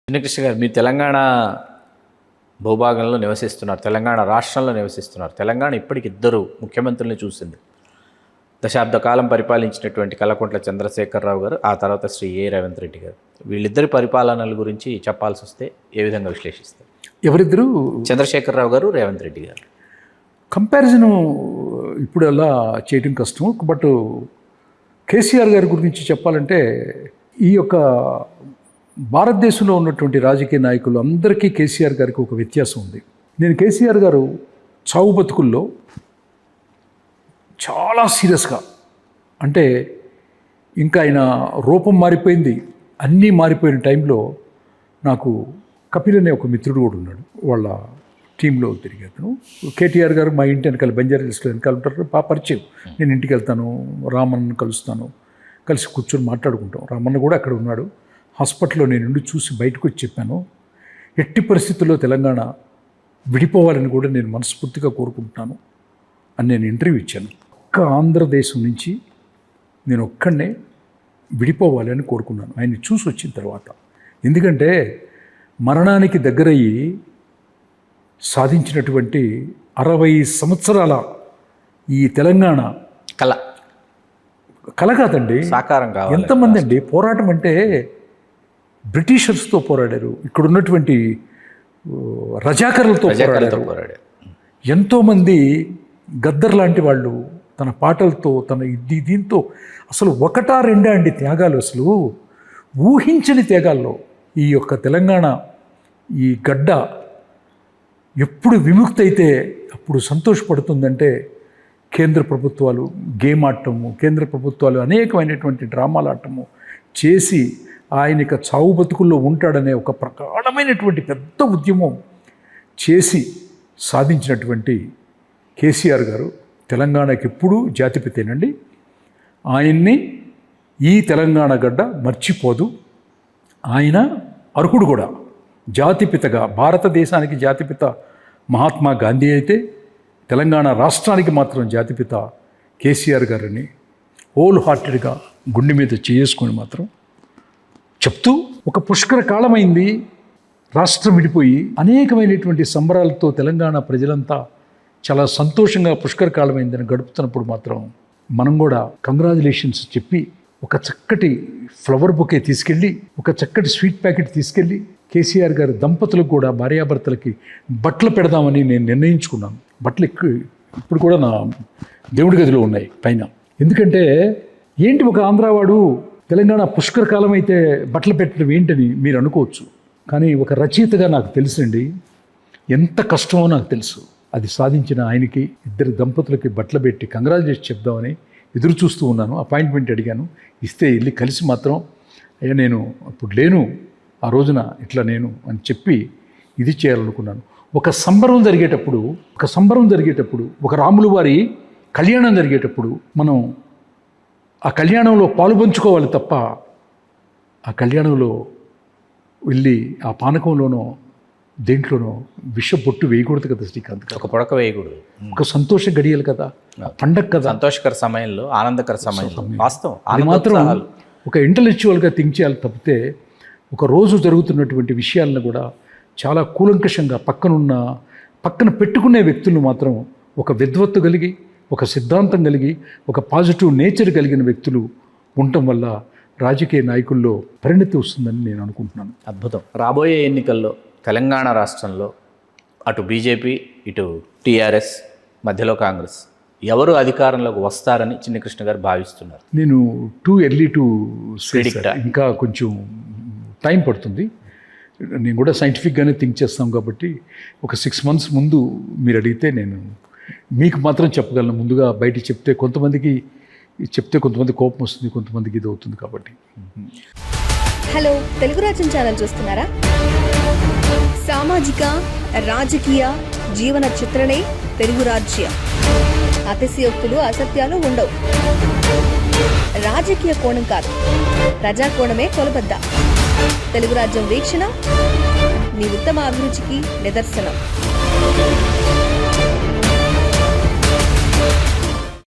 చిన్నకృష్ణ గారు, మీరు తెలంగాణ భూభాగంలో నివసిస్తున్నారు, తెలంగాణ రాష్ట్రంలో నివసిస్తున్నారు. తెలంగాణ ఇప్పటికి ఇద్దరు ముఖ్యమంత్రుల్ని చూసింది. దశాబ్ద కాలం పరిపాలించినటువంటి కల్వకుంట్ల చంద్రశేఖరరావు గారు, ఆ తర్వాత శ్రీ ఏ రేవంత్ రెడ్డి గారు. వీళ్ళిద్దరి పరిపాలనల గురించి చెప్పాల్సి వస్తే ఏ విధంగా విశ్లేషిస్తారు? ఎవరిద్దరు? చంద్రశేఖరరావు గారు, రేవంత్ రెడ్డి గారు. కంపారిజను ఇప్పుడు అలా చేయడం కష్టం. బట్ కేసీఆర్ గారి గురించి చెప్పాలంటే, ఈ యొక్క భారతదేశంలో ఉన్నటువంటి రాజకీయ నాయకులు అందరికీ కేసీఆర్ గారికి ఒక వ్యత్యాసం ఉంది. నేను కేసీఆర్ గారు చావు బతుకుల్లో చాలా సీరియస్గా, అంటే ఇంకా ఆయన రూపం మారిపోయింది, అన్నీ మారిపోయిన టైంలో నాకు కపిల్ అనే ఒక మిత్రుడు కూడా ఉన్నాడు. వాళ్ళ టీంలో తిరిగాను. కేటీఆర్ గారు మా ఇంటి వెనకాల బంజారా హిల్స్లో వెనకాల ఉంటారు, పరిచయం. నేను ఇంటికి వెళ్తాను, రామన్నను కలుస్తాను, కలిసి కూర్చొని మాట్లాడుకుంటాం. రామన్న కూడా అక్కడ ఉన్నాడు. హాస్పిటల్లో నేను ఉండి చూసి బయటకు వచ్చి చెప్పాను, ఎట్టి పరిస్థితుల్లో తెలంగాణ విడిపోవాలని కూడా నేను మనస్ఫూర్తిగా కోరుకుంటున్నాను అని నేను ఇంటర్వ్యూ ఇచ్చాను. ఒక్క ఆంధ్రదేశం నుంచి నేను ఒక్కడనే విడిపోవాలి అని కోరుకున్నాను ఆయన్ని చూసి వచ్చిన తర్వాత. ఎందుకంటే మరణానికి దగ్గరయ్యి సాధించినటువంటి 60 సంవత్సరాల ఈ తెలంగాణ కల కాదండి, సాకారం కావాలి. ఎంతమంది అండి పోరాటం అంటే బ్రిటిషర్స్తో పోరాడారు, ఇక్కడ ఉన్నటువంటి రజాకర్లతో పోరాడారు. ఎంతోమంది గద్దర్ లాంటి వాళ్ళు తన పాటలతో, తన దీంతో అసలు ఒకటా రెండా అండి త్యాగాలు, అసలు ఊహించని త్యాగాల్లో ఈ యొక్క తెలంగాణ ఈ గడ్డ ఎప్పుడు విముక్తి అయితే అప్పుడు సంతోషపడుతుందంటే, కేంద్ర ప్రభుత్వాలు గేమ్ ఆడటము, కేంద్ర ప్రభుత్వాలు అనేకమైనటువంటి డ్రామాలు ఆడటము చేసి ఆయనక చావు బతుకుల్లో ఉంటాడనే ఒక ప్రగాఢమైనటువంటి పెద్ద ఉద్యమం చేసి సాధించినటువంటి కేసీఆర్ గారు తెలంగాణకి ఎప్పుడూ జాతిపితేనండి. ఆయన్ని ఈ తెలంగాణ గడ్డ మర్చిపోదు. ఆయన అర్హుడు కూడా. జాతిపితగా భారతదేశానికి జాతిపిత మహాత్మా గాంధీ అయితే, తెలంగాణ రాష్ట్రానికి మాత్రం జాతిపిత కేసీఆర్ గారిని హోల్ హార్టెడ్గా గుండె మీద చేసుకొని మాత్రం చెప్తూ, ఒక పుష్కర కాలమైంది రాష్ట్రం విడిపోయి, అనేకమైనటువంటి సంబరాలతో తెలంగాణ ప్రజలంతా చాలా సంతోషంగా పుష్కర కాలమైందని గడుపుతున్నప్పుడు మాత్రం మనం కూడా కంగ్రాచులేషన్స్ చెప్పి, ఒక చక్కటి ఫ్లవర్ బొకే తీసుకెళ్ళి, ఒక చక్కటి స్వీట్ ప్యాకెట్ తీసుకెళ్ళి కేసీఆర్ గారి దంపతులకు కూడా, భార్యాభర్తలకి బట్టలు పెడదామని నేను నిర్ణయించుకున్నాను. బట్టలు ఇప్పుడు కూడా నా దేవుడి గదిలో ఉన్నాయి పైన. ఎందుకంటే ఏంటి ఒక ఆంధ్రావాడు తెలంగాణ పుష్కర కాలం అయితే బట్టలు పెట్టడం ఏంటని మీరు అనుకోవచ్చు. కానీ ఒక రచయితగా నాకు తెలుసండి, ఎంత కష్టమో నాకు తెలుసు. అది సాధించిన ఆయనకి, ఇద్దరు దంపతులకి బట్టలు పెట్టి కంగ్రాచులేషన్ చెప్దామని ఎదురు చూస్తూ ఉన్నాను. అపాయింట్మెంట్ అడిగాను, ఇస్తే వెళ్ళి కలిసి మాత్రం, అయ్యా నేను ఇప్పుడు లేను, ఆ రోజున ఇట్లా నేను అని చెప్పి ఇది చేయాలనుకున్నాను. ఒక సంబరం జరిగేటప్పుడు ఒక రాములు వారి కళ్యాణం జరిగేటప్పుడు మనం ఆ కళ్యాణంలో పాలు పంచుకోవాలి తప్ప, ఆ కళ్యాణంలో వెళ్ళి ఆ పానకంలోనో దేంట్లోనో విషబొట్టు వేయకూడదు కదా శ్రీకాంత్. ఒక పొడక వేయకూడదు. ఒక సంతోష గడియలు కదా, పండగ కదా, సంతోషకర సమయంలో, ఆనందకర సమయంలో వాస్తవం అది మాత్రం ఒక ఇంటలెక్చువల్గా థింక్ చేయాలి తప్పితే, ఒక రోజు జరుగుతున్నటువంటి విషయాలను కూడా చాలా కూలంకషంగా పక్కన పెట్టుకునే వ్యక్తులను మాత్రం ఒక విద్వత్తు కలిగి, ఒక సిద్ధాంతం కలిగి, ఒక పాజిటివ్ నేచర్ కలిగిన వ్యక్తులు ఉండటం వల్ల రాజకీయ నాయకుల్లో పరిణతి వస్తుందని నేను అనుకుంటున్నాను. అద్భుతం. రాబోయే ఎన్నికల్లో తెలంగాణ రాష్ట్రంలో అటు బీజేపీ, ఇటు టీఆర్ఎస్, మధ్యలో కాంగ్రెస్, ఎవరు అధికారంలోకి వస్తారని చిన్నకృష్ణ గారు భావిస్తున్నారు? నేను టూ ఎర్లీ టు ప్రెడిక్ట్, ఇంకా కొంచెం టైం పడుతుంది. నేను కూడా సైంటిఫిక్గానే థింక్ చేస్తాం కాబట్టి ఒక 6 months ముందు మీరు అడిగితే నేను మీకు మాత్రం చెప్పగలను. ముందుగా బయట చెప్తే కొంతమందికి కోపం వస్తుంది, కొంతమందికి ఇది అవుతుంది కాబట్టి. హలో, తెలుగు రాజ్యం ఛానల్ చూస్తున్నారా? సామాజిక రాజకీయ జీవన చిత్రణే తెలుగు రాజ్యం. అతిశయోక్తులు, అసత్యాలు ఉండవు. రాజకీయ కోణం కాదు, ప్రజా కోణమే కొలబద్ద. తెలుగు రాజ్యం వీక్షణ మీ ఉత్తమ అభిరుచికి నిదర్శనం.